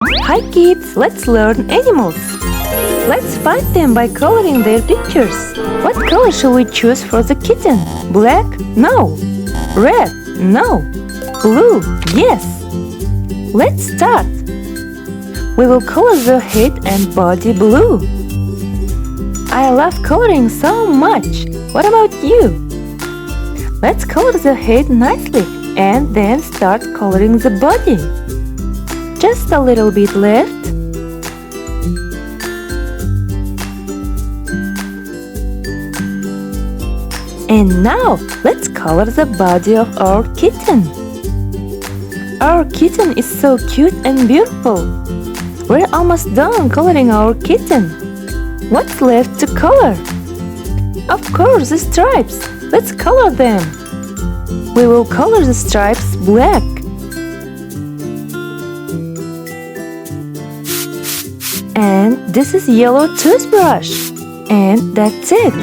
Hi kids, let's learn animals. Let's find them by coloring their pictures. What color shall we choose for the kitten? Black? No. Red? No. Blue? Yes. Let's start. We will color the head and body blue. I love coloring so much. What about you? Let's color the head nicely and then start coloring the body. Just a little bit left. And now, let's color the body of our kitten. Our kitten is so cute and beautiful. We're almost done coloring our kitten. What's left to color? Of course, the stripes. Let's color them. We will color the stripes black. And this is yellow toothbrush. And that's it.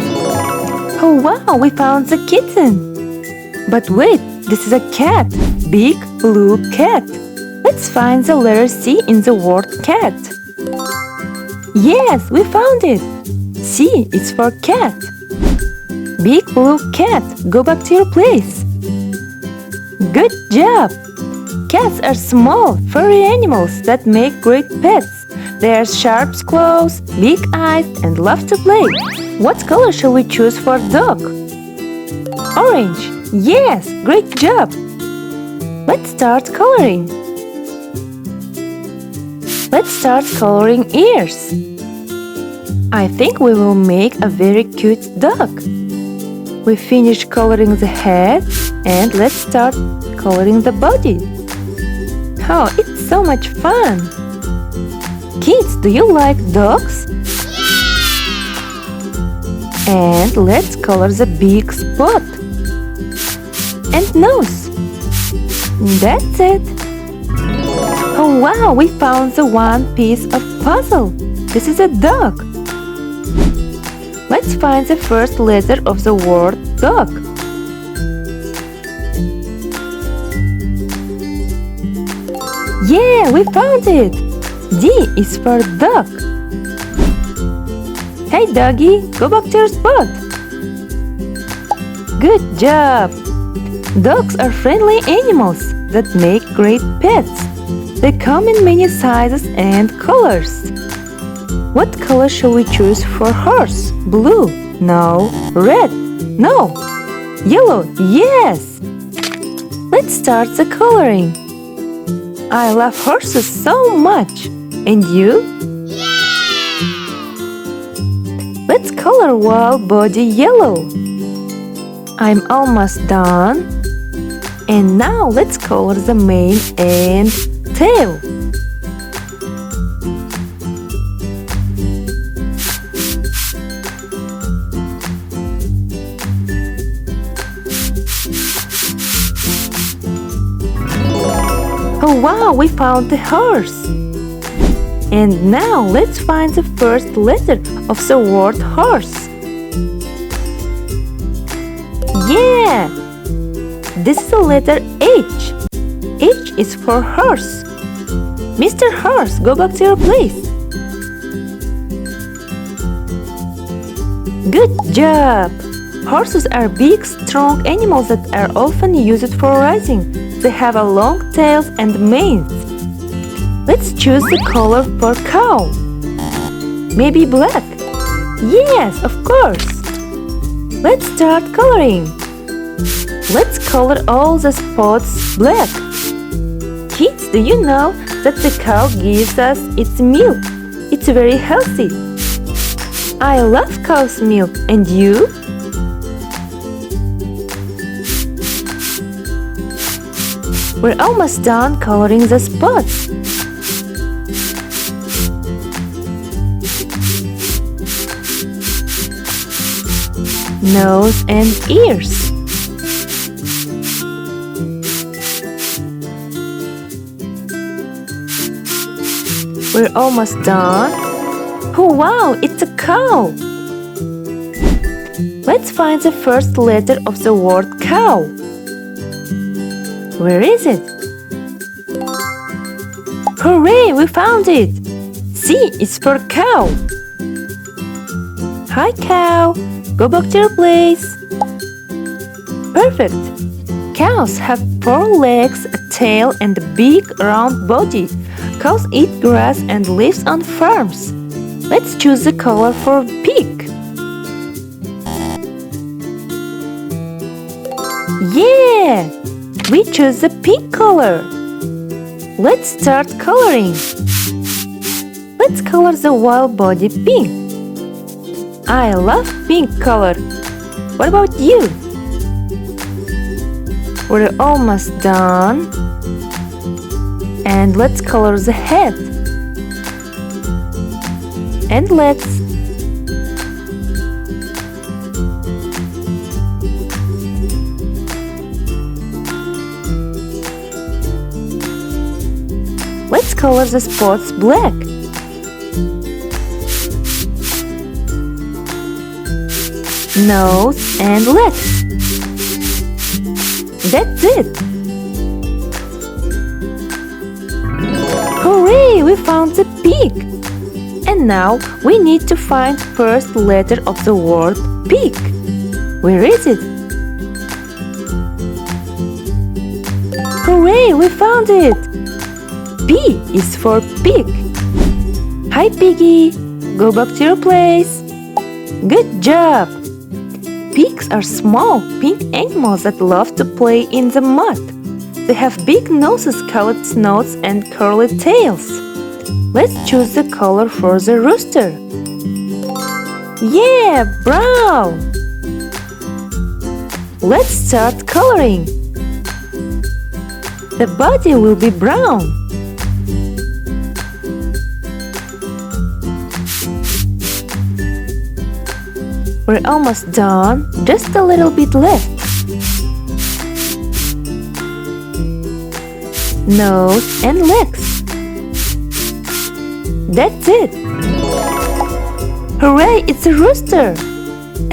Oh wow, we found the kitten. But wait, this is a cat. Big blue cat. Let's find the letter C in the word cat. Yes, we found it. C is for cat. Big blue cat, go back to your place. Good job. Cats are small, furry animals that make great pets. They are sharp claws, big eyes, and love to play. What color shall we choose for dog? Orange. Yes, great job. Let's start coloring. Let's start coloring ears. I think we will make a very cute dog. We finished coloring the head and let's start coloring the body. Oh, it's so much fun! Kids, do you like dogs? And let's color the big spot and nose. That's it. Oh wow, we found the one piece of puzzle. This is a dog. Let's find the first letter of the word dog. Yeah, we found it. D is for dog. Hey doggy, go back to your spot. Good job. Dogs are friendly animals that make great pets. They come in many sizes and colors. What color shall we choose for horse? Blue? No. Red? No. Yellow? Yes. Let's start the coloring. I love horses so much. And you? Let's color whole body yellow. I'm almost done. And now let's color the mane and tail. Oh wow, we found the horse. And now let's find the first letter of the word horse. Yeah! This is the letter H. H is for horse. Mr. Horse, go back to your place. Good job! Horses are big, strong animals that are often used for riding. They have a long tails and manes. Let's choose the color for cow. Maybe black? Yes, of course. Let's start coloring. Let's color all the spots black. Kids, do you know that the cow gives us its milk? It's very healthy. I love cow's milk, and you? We're almost done coloring the spots. Nose and ears. We're almost done. Oh wow, it's a cow. Let's find the first letter of the word cow. Where is it? Hooray, we found it! C is for cow. Hi, cow. Go back to your place. Perfect. Cows have 4 legs, a tail, and a big round body. Cows eat grass and leaves on farms. Let's choose the color for pig. Yeah! We choose the pink color. Let's start coloring. Let's color the wild body pink. I love pink color. What about you? We're almost done. And let's color the head and legs. Let's color the spots black. Nose and legs. That's it. Hooray! We found the pig. And now we need to find first letter of the word pig. Where is it? Hooray! We found it. P is for pig. Hi, piggy. Go back to your place. Good job. Pigs are small, pink animals that love to play in the mud. They have big noses called snouts and curly tails. Let's choose the color for the rooster. Yeah, brown! Let's start coloring. The body will be brown. We're almost done, just a little bit left. Nose and legs. That's it. Hooray, it's a rooster.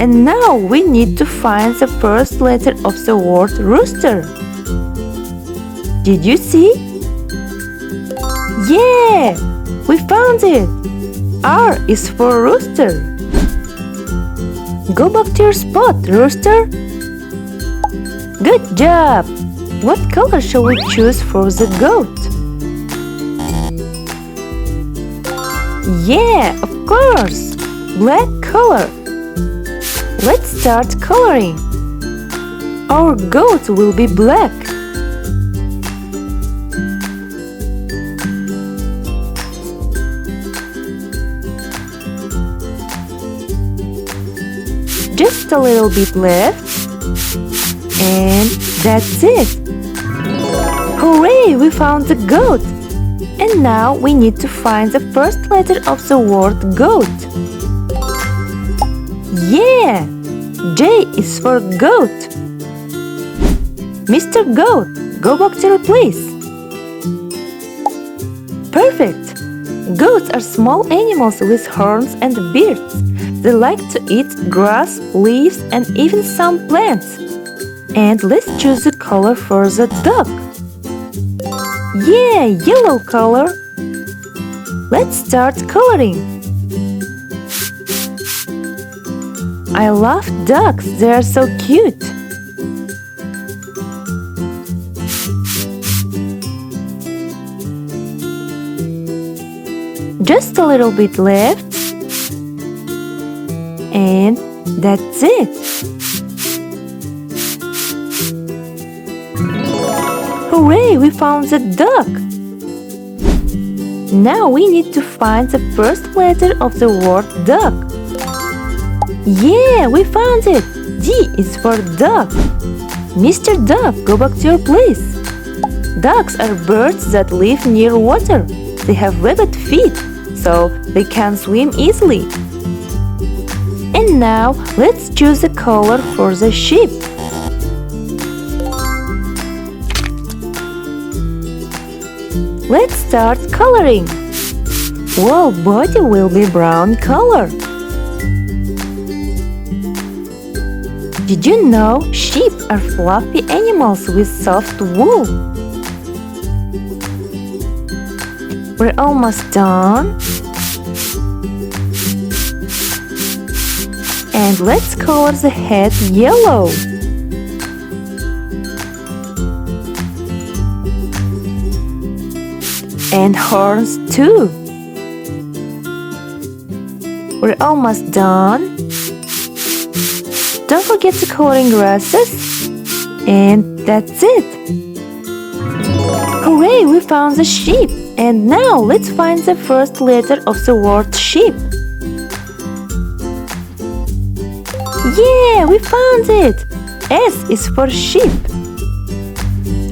And now we need to find the first letter of the word rooster. Did you see? Yeah, we found it. R is for rooster. Go back to your spot, rooster. Good job! What color shall we choose for the goat? Yeah, of course! Black color. Let's start coloring. Our goat will be black. Just a little bit left. And that's it. Hooray! We found the goat. And now we need to find the first letter of the word goat. Yeah! J is for goat. Mr. Goat, go back to your place. Perfect! Goats are small animals with horns and beards. They like to eat grass, leaves, and even some plants. And let's choose the color for the dog. Yeah, yellow color. Let's start coloring. I love dogs, they are so cute. Just a little bit left. And that's it. Hooray, we found the duck. Now we need to find the first letter of the word duck. Yeah, we found it. D is for duck. Mr. Duck, go back to your place. Ducks are birds that live near water. They have webbed feet, so they can swim easily. And now let's choose a color for the sheep. Let's start coloring. Whole body will be brown color. Did you know sheep are fluffy animals with soft wool? We're almost done. And let's color the head yellow. And horns too. We're almost done. Don't forget to color in grasses. And that's it. Hooray, we found the sheep. And now let's find the first letter of the word sheep. Yeah, we found it! S is for sheep.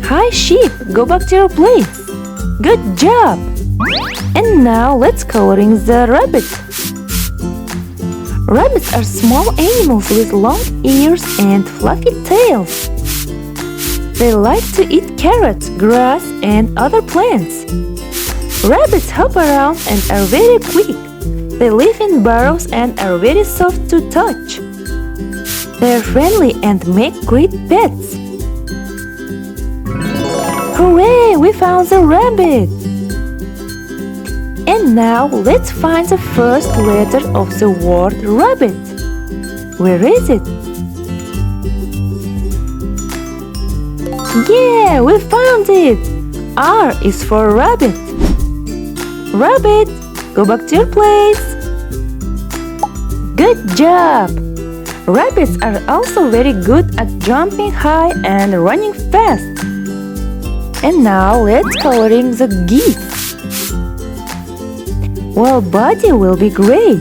Hi sheep, go back to your place. Good job! And now let's color in the rabbit. Rabbits are small animals with long ears and fluffy tails. They like to eat carrots, grass, and other plants. Rabbits hop around and are very quick. They live in burrows and are very soft to touch. They're friendly and make great pets. Hooray! We found the rabbit! And now let's find the first letter of the word rabbit. Where is it? Yeah, we found it! R is for rabbit. Rabbit, go back to your place. Good job! Rabbits are also very good at jumping high and running fast. And now let's color in the geese. Well, body will be gray.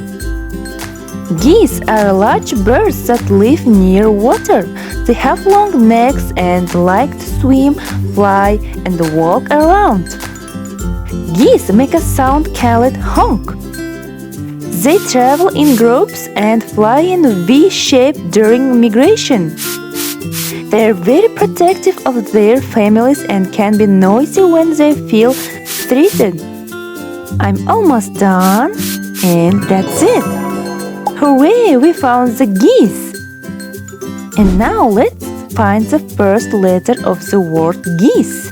Geese are large birds that live near water. They have long necks and like to swim, fly, and walk around. Geese make a sound called honk. They travel in groups and fly in V shape during migration. They are very protective of their families and can be noisy when they feel threatened. I'm almost done, and that's it. Hooray, we found the geese. And now let's find the first letter of the word geese.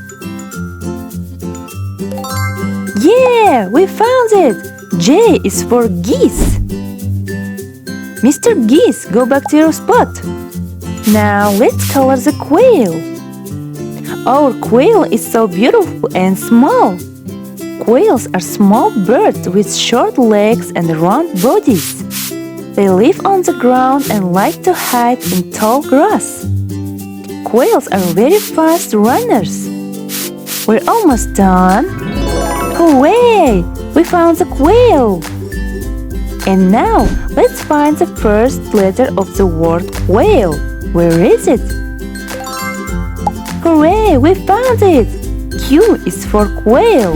Yeah, we found it. J is for geese. Mr. Geese, go back to your spot. Now let's color the quail. Our quail is so beautiful and small. Quails are small birds with short legs and round bodies. They live on the ground and like to hide in tall grass. Quails are very fast runners. We're almost done. Hooray! We found the quail! And now, let's find the first letter of the word quail. Where is it? Hooray! We found it! Q is for quail.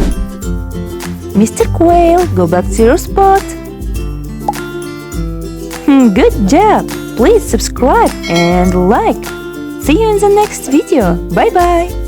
Mr. Quail, go back to your spot. Good job! Please subscribe and like. See you in the next video. Bye-bye!